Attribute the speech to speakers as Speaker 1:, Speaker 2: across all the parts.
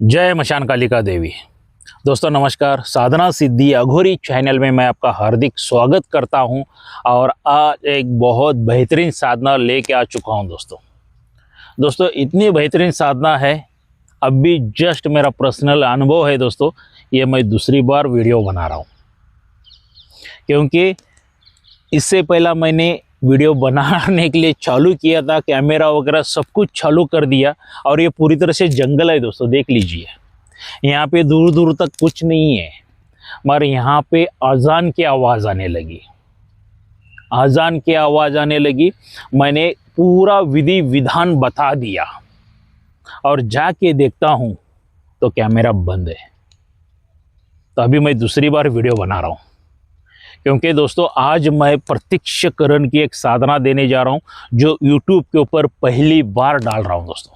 Speaker 1: जय मशान कालिका देवी। दोस्तों नमस्कार। साधना सिद्धि अघोरी चैनल में मैं आपका हार्दिक स्वागत करता हूं और आज एक बहुत बेहतरीन साधना लेके आ चुका हूं। दोस्तों इतनी बेहतरीन साधना है, अभी जस्ट मेरा पर्सनल अनुभव है दोस्तों। ये मैं दूसरी बार वीडियो बना रहा हूं क्योंकि इससे पहला मैंने वीडियो बनाने के लिए चालू किया था, कैमरा वगैरह सब कुछ चालू कर दिया और ये पूरी तरह से जंगल है दोस्तों। देख लीजिए, यहाँ पे दूर दूर तक कुछ नहीं है, मगर यहाँ पे अजान की आवाज़ आने लगी। अजान की आवाज़ आने लगी, मैंने पूरा विधि विधान बता दिया और जाके देखता हूँ तो कैमरा बंद है। तो अभी मैं दूसरी बार वीडियो बना रहा हूँ क्योंकि दोस्तों आज मैं प्रत्यक्षकरण की एक साधना देने जा रहा हूँ जो YouTube के ऊपर पहली बार डाल रहा हूँ दोस्तों।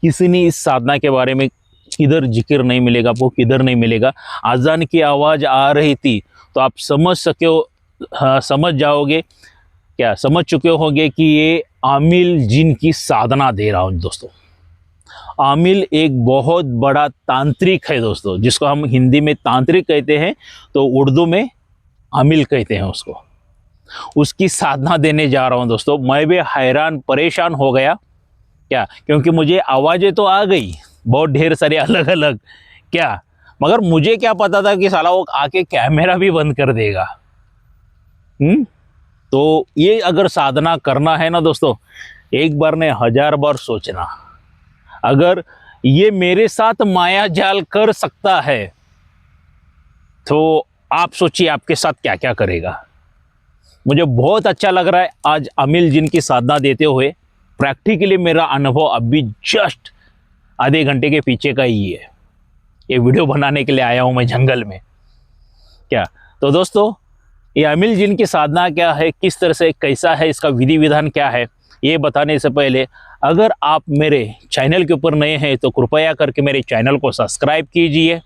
Speaker 1: किसी ने इस साधना के बारे में किधर जिक्र नहीं मिलेगा, आपको किधर नहीं मिलेगा। अजान की आवाज़ आ रही थी तो आप समझ चुके होंगे कि ये आमिल जिन की साधना दे रहा हूँ दोस्तों। आमिल एक बहुत बड़ा तांत्रिक है दोस्तों, जिसको हम हिंदी में तांत्रिक कहते हैं तो उर्दू में आमिल कहते हैं उसको। उसकी साधना देने जा रहा हूं दोस्तों। मैं भी हैरान परेशान हो गया क्योंकि मुझे आवाज़ें तो आ गई बहुत ढेर सारी अलग अलग मगर मुझे क्या पता था कि साला वो आके कैमरा भी बंद कर देगा। तो ये अगर साधना करना है ना दोस्तों, एक बार ने 1000 बार सोचना। अगर ये मेरे साथ माया जाल कर सकता है तो आप सोचिए आपके साथ क्या क्या करेगा। मुझे बहुत अच्छा लग रहा है आज आमिल जिन की साधना देते हुए। प्रैक्टिकली मेरा अनुभव अभी जस्ट आधे घंटे के पीछे का ही है। ये वीडियो बनाने के लिए आया हूँ मैं जंगल में। तो दोस्तों ये आमिल जिन की साधना क्या है, किस तरह से कैसा है, इसका विधि विधान क्या है, ये बताने से पहले अगर आप मेरे चैनल के ऊपर नए हैं तो कृपया करके मेरे चैनल को सब्सक्राइब कीजिए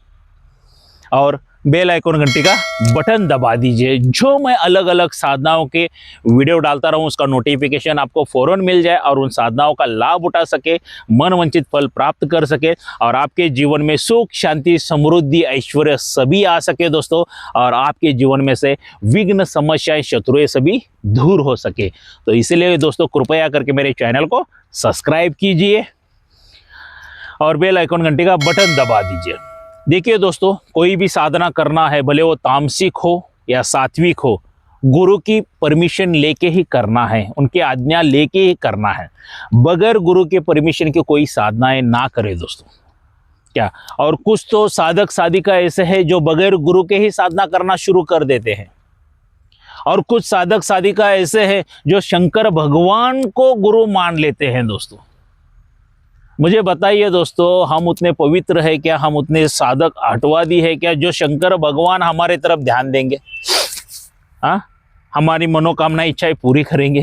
Speaker 1: और बेल आइकन घंटी का बटन दबा दीजिए। जो मैं अलग अलग साधनाओं के वीडियो डालता रहूं उसका नोटिफिकेशन आपको फ़ौरन मिल जाए और उन साधनाओं का लाभ उठा सके, मनवांछित फल प्राप्त कर सके और आपके जीवन में सुख शांति समृद्धि ऐश्वर्य सभी आ सके दोस्तों। और आपके जीवन में से विघ्न समस्याएं शत्रुएं सभी दूर हो सके। तो इसलिए दोस्तों कृपया करके मेरे चैनल को सब्सक्राइब कीजिए और बेल आइकन घंटी का बटन दबा दीजिए। देखिए दोस्तों, कोई भी साधना करना है, भले वो तामसिक हो या सात्विक हो, गुरु की परमिशन लेके ही करना है, उनकी आज्ञा लेके ही करना है। बगैर गुरु के परमिशन के कोई साधनाएं ना करे दोस्तों। और कुछ तो साधक साधिका ऐसे हैं जो बगैर गुरु के ही साधना करना शुरू कर देते हैं और कुछ साधक साधिका ऐसे हैं जो शंकर भगवान को गुरु मान लेते हैं दोस्तों। मुझे बताइए दोस्तों, हम उतने पवित्र है क्या, हम उतने साधक आटवादी है क्या जो शंकर भगवान हमारे तरफ ध्यान देंगे? हमारी मनोकामना इच्छाएं पूरी करेंगे?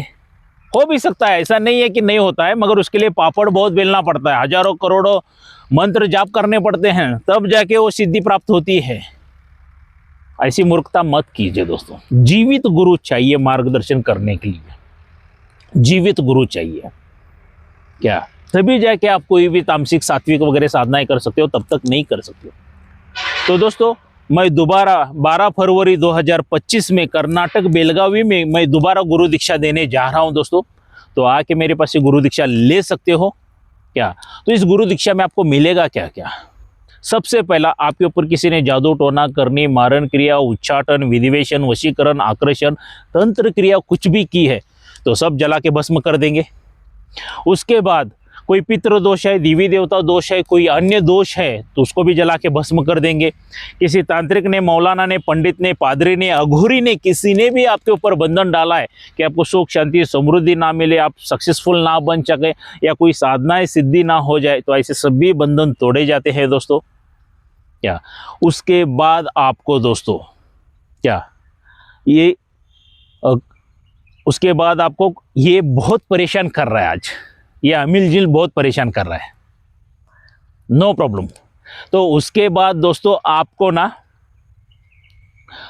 Speaker 1: हो भी सकता है, ऐसा नहीं है कि नहीं होता है, मगर उसके लिए पापड़ बहुत बेलना पड़ता है, हजारों करोड़ों मंत्र जाप करने पड़ते हैं, तब जाके वो सिद्धि प्राप्त होती है। ऐसी मूर्खता मत कीजिए दोस्तों। जीवित गुरु चाहिए मार्गदर्शन करने के लिए, जीवित गुरु चाहिए तभी जाके आप कोई भी तामसिक सात्विक वगैरह साधनाएं कर सकते हो, तब तक नहीं कर सकते हो। तो दोस्तों मैं दोबारा 12 फरवरी 2025 में कर्नाटक बेलगावी में मैं दोबारा गुरु दीक्षा देने जा रहा हूं दोस्तों। तो आके मेरे पास से गुरु दीक्षा ले सकते हो। तो इस गुरु दीक्षा में आपको मिलेगा क्या? सबसे पहला, आपके ऊपर किसी ने जादू टोना करनी, मारण क्रिया, उच्चाटन, विधिवेशन, वशीकरण, आकर्षण, तंत्र क्रिया कुछ भी की है तो सब जला के भस्म कर देंगे। उसके बाद कोई पितृ दोष है, देवी देवता दोष है, कोई अन्य दोष है तो उसको भी जला के भस्म कर देंगे। किसी तांत्रिक ने, मौलाना ने, पंडित ने, पादरी ने, अघोरी ने, किसी ने भी आपके ऊपर बंधन डाला है कि आपको सुख शांति समृद्धि ना मिले, आप सक्सेसफुल ना बन सके या कोई साधनाएं सिद्धि ना हो जाए, तो ऐसे सभी बंधन तोड़े जाते हैं दोस्तों। उसके बाद आपको दोस्तों उसके बाद आपको ये बहुत परेशान कर रहा है, आज ये आमिल जिन बहुत परेशान कर रहा है, नो प्रॉब्लम। तो उसके बाद दोस्तों आपको ना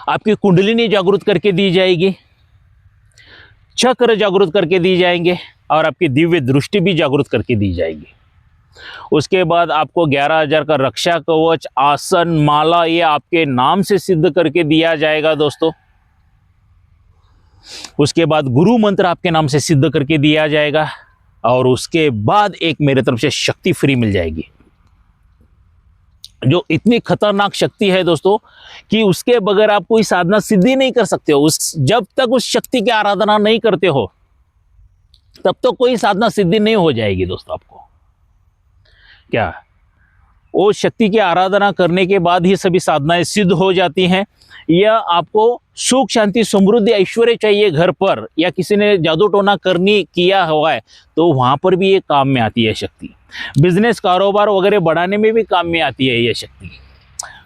Speaker 1: आपकी कुंडलिनी जागृत करके दी जाएगी, चक्र जागृत करके दी जाएंगे और आपकी दिव्य दृष्टि भी जागृत करके दी जाएगी। उसके बाद आपको 11,000 का रक्षा कवच, आसन, माला ये आपके नाम से सिद्ध करके दिया जाएगा दोस्तों। उसके बाद गुरु मंत्र आपके नाम से सिद्ध करके दिया जाएगा और उसके बाद एक मेरे तरफ से शक्ति फ्री मिल जाएगी, जो इतनी खतरनाक शक्ति है दोस्तों कि उसके बगैर आप कोई साधना सिद्धि नहीं कर सकते हो। जब तक उस शक्ति की आराधना नहीं करते हो तब तो कोई साधना सिद्धि नहीं हो जाएगी दोस्तों आपको। क्या वो शक्ति की आराधना करने के बाद ही सभी साधनाएं सिद्ध हो जाती हैं। या आपको सुख शांति समृद्धि ऐश्वर्य चाहिए घर पर, या किसी ने जादू टोना करनी किया हुआ है तो वहां पर भी ये काम में आती है शक्ति। बिजनेस कारोबार वगैरह बढ़ाने में भी काम में आती है ये शक्ति।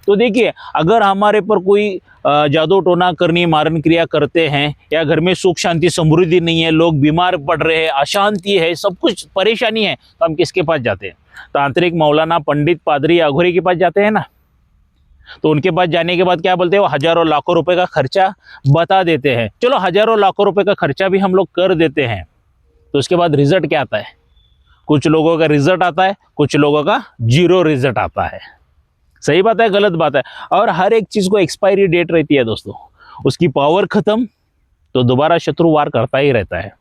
Speaker 1: तो देखिए, अगर हमारे पर कोई जादू टोना करनी मारण क्रिया करते हैं, या घर में सुख शांति समृद्धि नहीं है, लोग बीमार पड़ रहे हैं, अशांति है, सब कुछ परेशानी है, तो हम किसके पास जाते हैं? तांत्रिक, मौलाना, पंडित, पादरी, अघोरी के पास जाते हैं ना। तो उनके पास जाने के बाद क्या बोलते हैं? वो हजारों लाखों रुपए का खर्चा बता देते हैं। चलो, हजारों लाखों रुपए का खर्चा भी हम लोग कर देते हैं, तो उसके बाद रिजल्ट क्या आता है? कुछ लोगों का रिजल्ट आता है, कुछ लोगों का जीरो रिजल्ट आता है। सही बात है, गलत बात है। और हर एक चीज को एक्सपायरी डेट रहती है दोस्तों। उसकी पावर खत्म तो दोबारा शत्रु वार करता ही रहता है।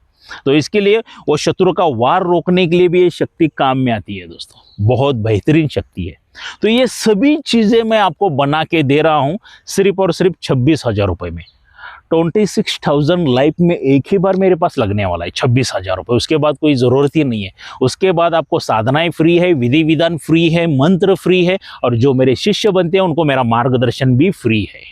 Speaker 1: तो इसके लिए वो शत्रु का वार रोकने के लिए भी ये शक्ति काम में आती है दोस्तों। बहुत बेहतरीन शक्ति है। तो ये सभी चीजें मैं आपको बना के दे रहा हूं सिर्फ और सिर्फ 26,000 रुपए में। 26,000 लाइफ में एक ही बार मेरे पास लगने वाला है, 26,000 रुपये। उसके बाद कोई ज़रूरत ही नहीं है। उसके बाद आपको साधनाएं फ्री है, विधि विधान फ्री है, मंत्र फ्री है, और जो मेरे शिष्य बनते हैं उनको मेरा मार्गदर्शन भी फ्री है।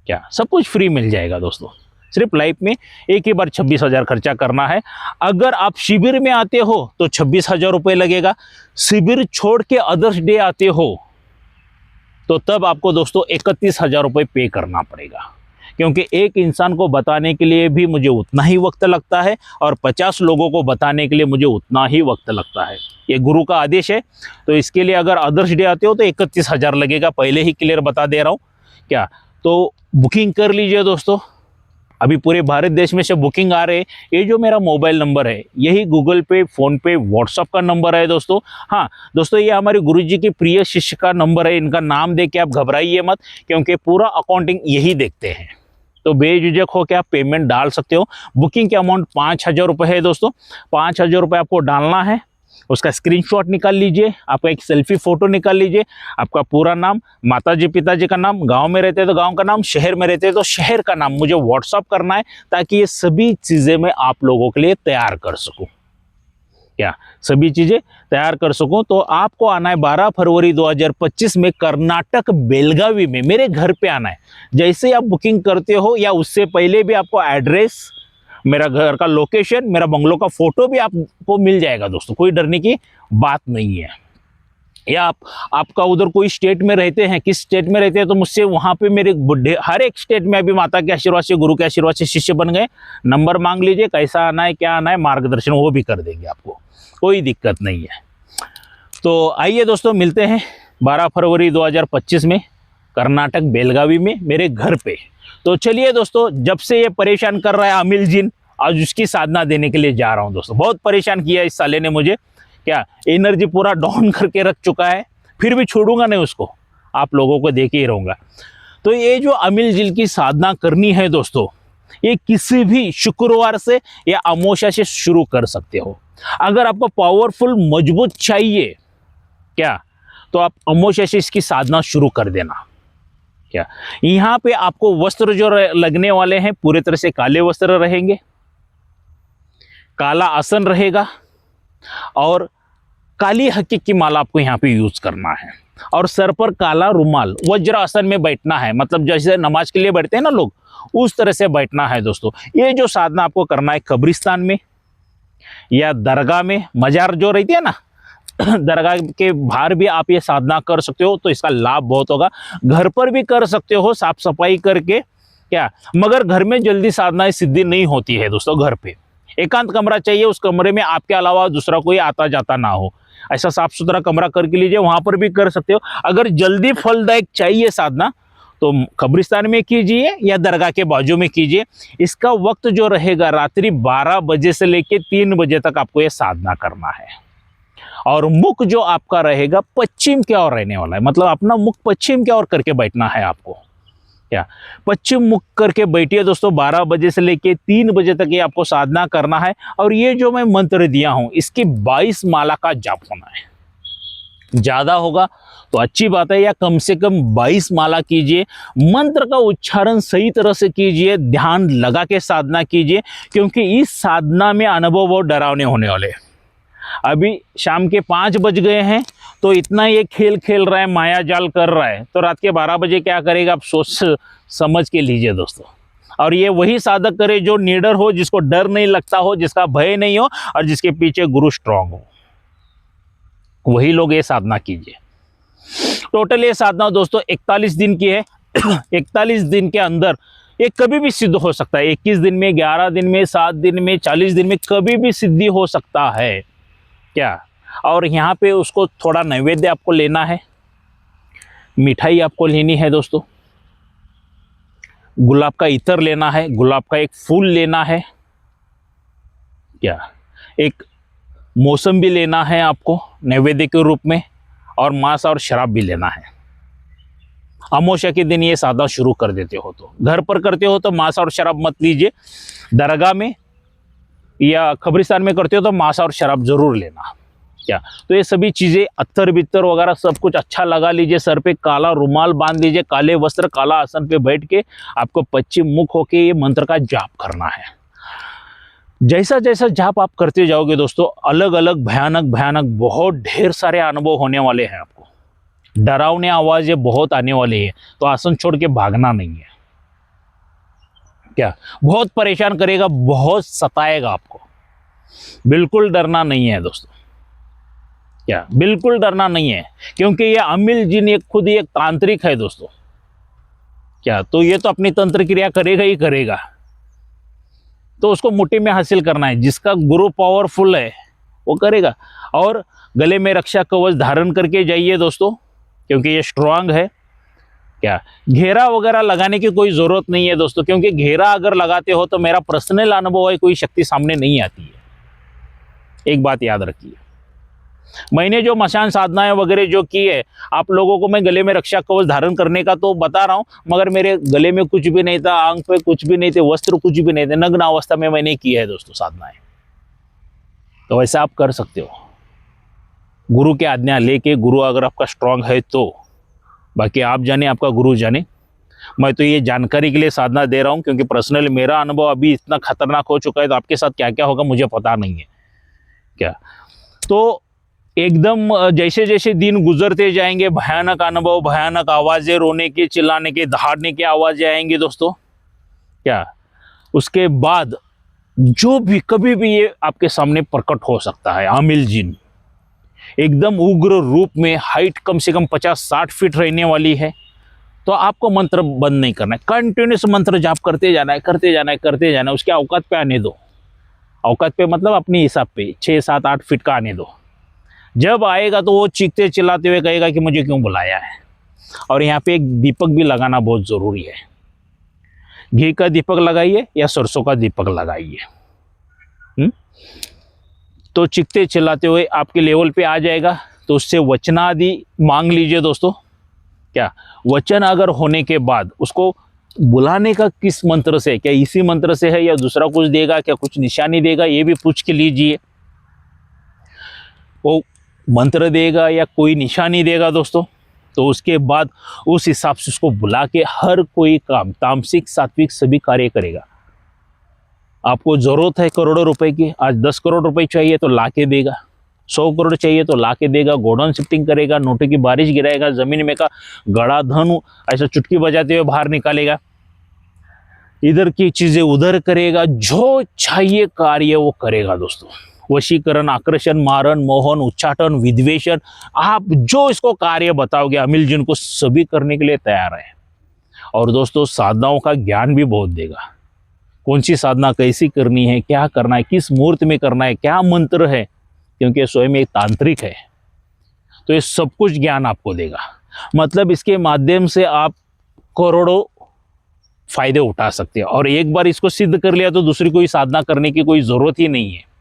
Speaker 1: क्या सब कुछ फ्री मिल जाएगा दोस्तों। सिर्फ लाइफ में एक ही बार 26,000 खर्चा करना है। अगर आप शिविर में आते हो तो 26,000 रुपये लगेगा। शिविर छोड़ के अदर्स डे आते हो तो तब आपको दोस्तों 31,000 रुपये पे करना पड़ेगा, क्योंकि एक इंसान को बताने के लिए भी मुझे उतना ही वक्त लगता है और 50 लोगों को बताने के लिए मुझे उतना ही वक्त लगता है। ये गुरु का आदेश है। तो इसके लिए अगर अदर्स डे आते हो तो 31,000 लगेगा। पहले ही क्लियर बता दे रहा हूँ। क्या तो बुकिंग कर लीजिए दोस्तों। अभी पूरे भारत देश में से बुकिंग आ रहे हैं। ये जो मेरा मोबाइल नंबर है, यही गूगल पे, फ़ोन पे, व्हाट्सअप का नंबर है दोस्तों। हाँ दोस्तों, ये हमारे गुरुजी के प्रिय शिष्य का नंबर है। इनका नाम दे के आप घबराइए मत, क्योंकि पूरा अकाउंटिंग यही देखते हैं। तो बेझिझक हो के आप पेमेंट डाल सकते हो। बुकिंग के अमाउंट 5,000 रुपये है दोस्तों। 5,000 रुपये आपको डालना है। उसका स्क्रीनशॉट निकाल लीजिए, आपका एक सेल्फी फ़ोटो निकाल लीजिए, आपका पूरा नाम, माताजी पिताजी का नाम, गांव में रहते हैं तो गांव का नाम, शहर में रहते हैं तो शहर का नाम मुझे व्हाट्सअप करना है, ताकि ये सभी चीज़ें मैं आप लोगों के लिए तैयार कर सकूं। क्या सभी चीज़ें तैयार कर सकूं। तो आपको आना है 12 फरवरी 2025 में कर्नाटक बेलगावी में, मेरे घर पे आना है। जैसे आप बुकिंग करते हो या उससे पहले भी आपको एड्रेस, मेरा घर का लोकेशन, मेरा बंगलो का फोटो भी आपको मिल जाएगा दोस्तों। कोई डरने की बात नहीं है। या आपका उधर कोई स्टेट में रहते हैं, किस स्टेट में रहते हैं, तो मुझसे वहाँ पे मेरे बुढ़े, हर एक स्टेट में अभी माता के आशीर्वाद से, गुरु के आशीर्वाद से शिष्य बन गए। नंबर मांग लीजिए, कैसा आना है, क्या आना है, मार्गदर्शन वो भी कर देंगे आपको, कोई दिक्कत नहीं है। तो आइए दोस्तों, मिलते हैं 12 फरवरी 2025 में कर्नाटक बेलगावी में मेरे घर पे। तो चलिए दोस्तों, जब से ये परेशान कर रहा है अमिल जिन, आज उसकी साधना देने के लिए जा रहा हूँ दोस्तों। बहुत परेशान किया इस साले ने मुझे। क्या एनर्जी पूरा डाउन करके रख चुका है, फिर भी छोड़ूंगा नहीं उसको, आप लोगों को देके ही रहूँगा। तो ये जो अमिल जिन की साधना करनी है दोस्तों, ये किसी भी शुक्रवार से या अमावस्या से शुरू कर सकते हो। अगर आपको पावरफुल मजबूत चाहिए क्या, तो आप अमावस्या से इसकी साधना शुरू कर देना। क्या यहाँ पे आपको वस्त्र जो लगने वाले हैं पूरे तरह से काले वस्त्र रहेंगे, काला आसन रहेगा, और काली हकीक की माला आपको यहाँ पे यूज करना है, और सर पर काला रुमाल, वज्र आसन में बैठना है। मतलब जैसे नमाज के लिए बैठते हैं ना लोग, उस तरह से बैठना है दोस्तों। ये जो साधना आपको करना है कब्रिस्तान में या दरगाह में, मजार जो रहती है ना, दरगाह के बाहर भी आप ये साधना कर सकते हो। तो इसका लाभ बहुत होगा। घर पर भी कर सकते हो साफ सफाई करके। क्या मगर घर में जल्दी साधनाएं सिद्धि नहीं होती है दोस्तों। घर पे एकांत कमरा चाहिए, उस कमरे में आपके अलावा दूसरा कोई आता जाता ना हो, ऐसा साफ सुथरा कमरा करके लीजिए, वहां पर भी कर सकते हो। अगर जल्दी फलदायक चाहिए साधना तो कब्रिस्तान में कीजिए या दरगाह के बाजू में कीजिए। इसका वक्त जो रहेगा रात्रि 12 बजे से लेकर 3 बजे तक आपको ये साधना करना है। और मुख जो आपका रहेगा पश्चिम की ओर रहने वाला है, मतलब अपना मुख पश्चिम की ओर करके बैठना है आपको। क्या पश्चिम मुख करके बैठिए दोस्तों। 12 बजे से लेके 3 बजे तक ये आपको साधना करना है। और ये जो मैं मंत्र दिया हूं इसकी 22 माला का जाप होना है। ज़्यादा होगा तो अच्छी बात है, या कम से कम 22 माला कीजिए। मंत्र का उच्चारण सही तरह से कीजिए, ध्यान लगा के साधना कीजिए, क्योंकि इस साधना में अनुभव बहुत डरावने होने वाले हैं। अभी शाम के 5 बज गए हैं तो इतना ये खेल खेल रहा है, माया जाल कर रहा है, तो रात के 12 बजे क्या करेगा आप सोच समझ के लीजिए दोस्तों। और ये वही साधक करे जो निडर हो, जिसको डर नहीं लगता हो, जिसका भय नहीं हो, और जिसके पीछे गुरु स्ट्रांग हो, वही लोग ये साधना कीजिए। टोटल ये साधना दोस्तों 41 दिन की है। 41 दिन के अंदर ये कभी भी सिद्ध हो सकता है। 21 दिन में, 11 दिन में, 7 दिन में, 40 दिन में कभी भी सिद्धि हो सकता है। क्या और यहाँ पे उसको थोड़ा नैवेद्य आपको लेना है, मिठाई आपको लेनी है दोस्तों, गुलाब का इत्र लेना है, गुलाब का एक फूल लेना है, क्या एक मौसम भी लेना है आपको नैवेद्य के रूप में, और मांस और शराब भी लेना है। अमावस्या के दिन ये साधना शुरू कर देते हो तो, घर पर करते हो तो मांस और शराब मत लीजिए, दरगाह में या कब्रिस्तान में करते हो तो मांस और शराब जरूर लेना। क्या तो ये सभी चीज़ें अत्तर बित्तर वगैरह सब कुछ अच्छा लगा लीजिए, सर पे काला रुमाल बांध लीजिए, काले वस्त्र, काला आसन पे बैठ के आपको पश्चिम मुख होके ये मंत्र का जाप करना है। जैसा जैसा जाप आप करते जाओगे दोस्तों, अलग अलग भयानक भयानक बहुत ढेर सारे अनुभव होने वाले हैं आपको। डरावने आवाज़ें बहुत आने वाली है, तो आसन छोड़ के भागना नहीं है। क्या बहुत परेशान करेगा, बहुत सताएगा आपको, बिल्कुल डरना नहीं है दोस्तों। क्या बिल्कुल डरना नहीं है, क्योंकि ये अमिल जिन एक खुद ही एक तांत्रिक है दोस्तों। क्या तो ये तो अपनी तंत्र क्रिया करेगा ही करेगा, तो उसको मुट्ठी में हासिल करना है। जिसका गुरु पावरफुल है वो करेगा। और गले में रक्षा कवच धारण करके जाइए दोस्तों, क्योंकि ये स्ट्रांग है। क्या घेरा वगैरह लगाने की कोई ज़रूरत नहीं है दोस्तों, क्योंकि घेरा अगर लगाते हो तो मेरा पर्सनल अनुभव है, कोई शक्ति सामने नहीं आती है। एक बात याद रखिए, मैंने जो मशान साधनाएं वगैरह जो की है, आप लोगों को मैं गले में रक्षा कवच धारण करने का तो बता रहा हूँ, मगर मेरे गले में कुछ भी नहीं था, आंख पे कुछ भी नहीं थे, वस्त्र कुछ भी नहीं थे, नग्न अवस्था में मैंने की है दोस्तों साधनाएं। तो वैसा आप कर सकते हो, गुरु की आज्ञा लेके, गुरु अगर आपका स्ट्रांग है तो। बाकी आप जाने, आपका गुरु जाने। मैं तो ये जानकारी के लिए साधना दे रहा हूँ, क्योंकि पर्सनली मेरा अनुभव अभी इतना खतरनाक हो चुका है, तो आपके साथ क्या क्या होगा मुझे पता नहीं है। क्या तो एकदम जैसे जैसे दिन गुजरते जाएंगे, भयानक अनुभव, भयानक आवाज़ें, रोने के, चिल्लाने के, दहाड़ने की आवाज़ें आएंगी दोस्तों। क्या उसके बाद जो भी कभी भी ये आपके सामने प्रकट हो सकता है। आमिल जिन एकदम उग्र रूप में, हाइट कम से कम 50-60 फीट रहने वाली है। तो आपको मंत्र बंद नहीं करना है, कंटिन्यूस मंत्र जाप करते जाना है, करते जाना है, करते जाना है। उसके औकात पे आने दो, औकात पे मतलब अपने हिसाब पे 6-7-8 फीट का आने दो। जब आएगा तो वो चीखते चिल्लाते हुए कहेगा कि मुझे क्यों बुलाया है। और यहाँ पे एक दीपक भी लगाना बहुत ज़रूरी है। घी का दीपक लगाइए या सरसों का दीपक लगाइए। तो चीखते चिल्लाते हुए आपके लेवल पे आ जाएगा, तो उससे वचनादि मांग लीजिए दोस्तों। क्या वचन अगर होने के बाद उसको बुलाने का किस मंत्र से, क्या इसी मंत्र से है या दूसरा कुछ देगा, क्या कुछ निशानी देगा, ये भी पूछ के लीजिए। वो मंत्र देगा या कोई निशानी देगा दोस्तों, तो उसके बाद उस हिसाब से उसको बुला के हर कोई काम, तामसिक सात्विक सभी कार्य करेगा। आपको ज़रूरत है करोड़ों रुपए की, आज 10 करोड़ रुपए चाहिए तो ला के देगा, 100 करोड़ चाहिए तो ला के देगा, गोडाउन शिफ्टिंग करेगा, नोटों की बारिश गिराएगा, ज़मीन में का गड़ा धन ऐसा चुटकी बजाते हुए बाहर निकालेगा, इधर की चीज़ें उधर करेगा, जो चाहिए कार्य वो करेगा दोस्तों। वशीकरण, आकर्षण, मारण, मोहन, उच्चाटन, विद्वेषण, आप जो इसको कार्य बताओगे अमिल जिन को सभी करने के लिए तैयार है। और दोस्तों साधनाओं का ज्ञान भी बहुत देगा, कौन सी साधना कैसी करनी है, क्या करना है, किस मुहूर्त में करना है, क्या मंत्र है, क्योंकि स्वयं एक तांत्रिक है, तो ये सब कुछ ज्ञान आपको देगा। मतलब इसके माध्यम से आप करोड़ों फायदे उठा सकते हैं। और एक बार इसको सिद्ध कर लिया तो दूसरी कोई साधना करने की कोई ज़रूरत ही नहीं है।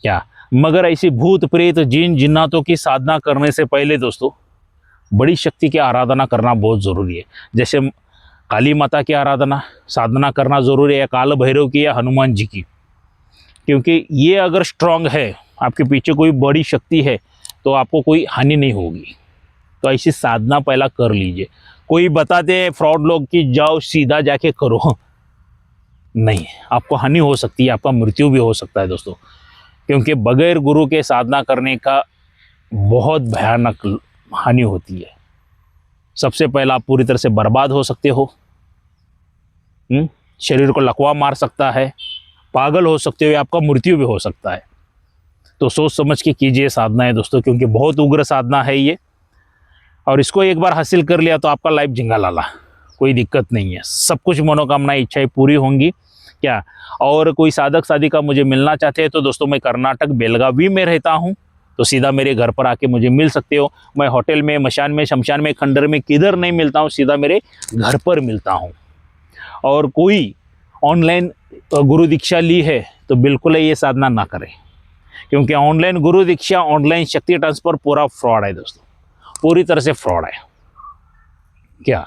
Speaker 1: क्या, मगर ऐसी भूत प्रेत जिन जिन्नातों की साधना करने से पहले दोस्तों बड़ी शक्ति की आराधना करना बहुत ज़रूरी है। जैसे काली माता की आराधना साधना करना ज़रूरी है, काल भैरव की या हनुमान जी की, क्योंकि ये अगर स्ट्रांग है, आपके पीछे कोई बड़ी शक्ति है, तो आपको कोई हानि नहीं होगी। तो ऐसी साधना पहला कर लीजिए। कोई बताते हैं फ्रॉड लोग कि जाओ सीधा जाके करो, नहीं, आपको हानि हो सकती है, आपका मृत्यु भी हो सकता है दोस्तों, क्योंकि बगैर गुरु के साधना करने का बहुत भयानक हानि होती है। सबसे पहला आप पूरी तरह से बर्बाद हो सकते हो, शरीर को लकवा मार सकता है, पागल हो सकते हो, आपका मृत्यु भी हो सकता है। तो सोच समझ के कीजिए साधनाएं दोस्तों, क्योंकि बहुत उग्र साधना है ये, और इसको एक बार हासिल कर लिया तो आपका लाइफ झिंगा लाला, कोई दिक्कत नहीं है, सब कुछ मनोकामनाएं इच्छाएं पूरी होंगी। क्या, और कोई साधक साधिका मुझे मिलना चाहते हैं तो दोस्तों मैं कर्नाटक बेलगावी में रहता हूँ, तो सीधा मेरे घर पर आके मुझे मिल सकते हो। मैं होटल में, मशान में, शमशान में, खंडर में किधर नहीं मिलता हूँ, सीधा मेरे घर पर मिलता हूँ। और कोई ऑनलाइन गुरु दीक्षा ली है तो बिल्कुल ये साधना ना करें, क्योंकि ऑनलाइन गुरु दीक्षा, ऑनलाइन शक्ति ट्रांसफर पूरा फ्रॉड है दोस्तों, पूरी तरह से फ्रॉड है। क्या,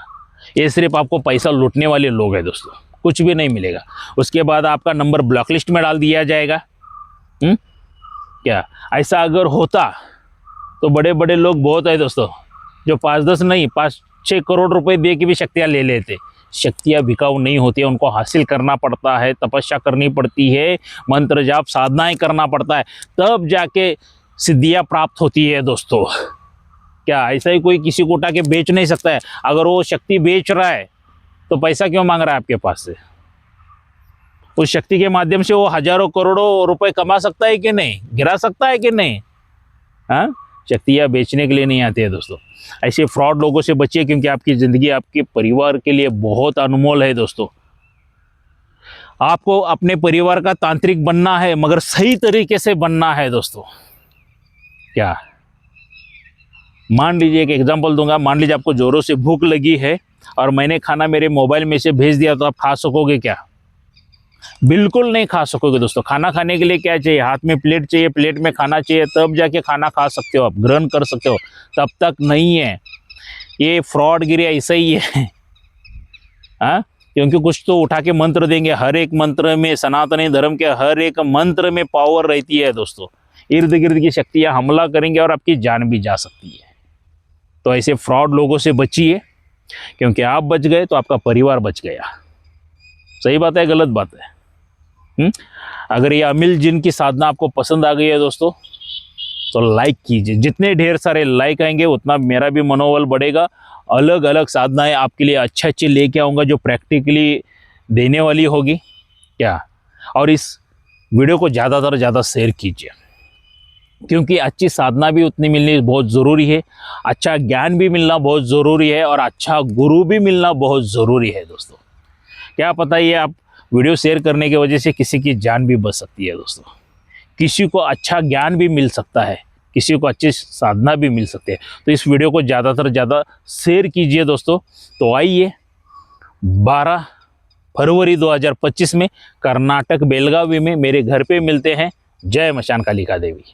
Speaker 1: ये सिर्फ आपको पैसा लूटने वाले लोग हैं दोस्तों, कुछ भी नहीं मिलेगा। उसके बाद आपका नंबर ब्लॉक लिस्ट में डाल दिया जाएगा। क्या, ऐसा अगर होता तो बड़े बड़े लोग बहुत है दोस्तों, जो 5-10 नहीं 5-6 करोड़ रुपए दे के भी शक्तियाँ ले लेते। शक्तियाँ बिकाऊ नहीं होती, उनको हासिल करना पड़ता है, तपस्या करनी पड़ती है, मंत्र जाप साधनाएं करना पड़ता है, तब जाके सिद्धियाँ प्राप्त होती है दोस्तों। क्या, ऐसा ही कोई किसी को उठा के बेच नहीं सकता है। अगर वो शक्ति बेच रहा है तो पैसा क्यों मांग रहा है आपके पास से? उस शक्ति के माध्यम से वो हजारों करोड़ों रुपए कमा सकता है कि नहीं, गिरा सकता है कि नहीं? हाँ, शक्तियाँ बेचने के लिए नहीं आती है दोस्तों। ऐसे फ्रॉड लोगों से बचिए, क्योंकि आपकी ज़िंदगी आपके परिवार के लिए बहुत अनमोल है दोस्तों। आपको अपने परिवार का तांत्रिक बनना है, मगर सही तरीके से बनना है दोस्तों। क्या, मान लीजिए एक एग्जांपल दूंगा, मान लीजिए आपको जोरों से भूख लगी है और मैंने खाना मेरे मोबाइल में से भेज दिया, तो आप खा सकोगे क्या? बिल्कुल नहीं खा सकोगे दोस्तों। खाना खाने के लिए क्या चाहिए? हाथ में प्लेट चाहिए, प्लेट में खाना चाहिए, तब जाके खाना खा सकते हो, आप ग्रहण कर सकते हो, तब तक नहीं है। ये फ्रॉड गिरी ऐसा ही है। हाँ, क्योंकि कुछ तो उठा के मंत्र देंगे, हर एक मंत्र में, सनातनी धर्म के हर एक मंत्र में पावर रहती है दोस्तों। इर्द गिर्द की शक्तियाँ हमला करेंगे और आपकी जान भी जा सकती है। तो ऐसे फ्रॉड लोगों से बचिए, क्योंकि आप बच गए तो आपका परिवार बच गया। सही बात है, गलत बात है? अगर ये अमिल जिन की साधना आपको पसंद आ गई है दोस्तों, तो लाइक कीजिए। जितने ढेर सारे लाइक आएंगे उतना मेरा भी मनोबल बढ़ेगा। अलग अलग साधनाएं आपके लिए अच्छे अच्छे लेके आऊँगा, जो प्रैक्टिकली देने वाली होगी। क्या, और इस वीडियो को ज़्यादातर ज़्यादा शेयर कीजिए, क्योंकि अच्छी साधना भी उतनी मिलनी बहुत ज़रूरी है, अच्छा ज्ञान भी मिलना बहुत ज़रूरी है, और अच्छा गुरु भी मिलना बहुत ज़रूरी है दोस्तों। क्या पता ये आप वीडियो शेयर करने की वजह से किसी की जान भी बच सकती है दोस्तों, किसी को अच्छा ज्ञान भी मिल सकता है, किसी को अच्छी साधना भी मिल सकती है। तो इस वीडियो को ज़्यादातर ज़्यादा शेयर कीजिए दोस्तों। तो आइए 12 फरवरी 2025 में कर्नाटक बेलगावी में मेरे घर पे मिलते हैं। जय मशान कालिका देवी।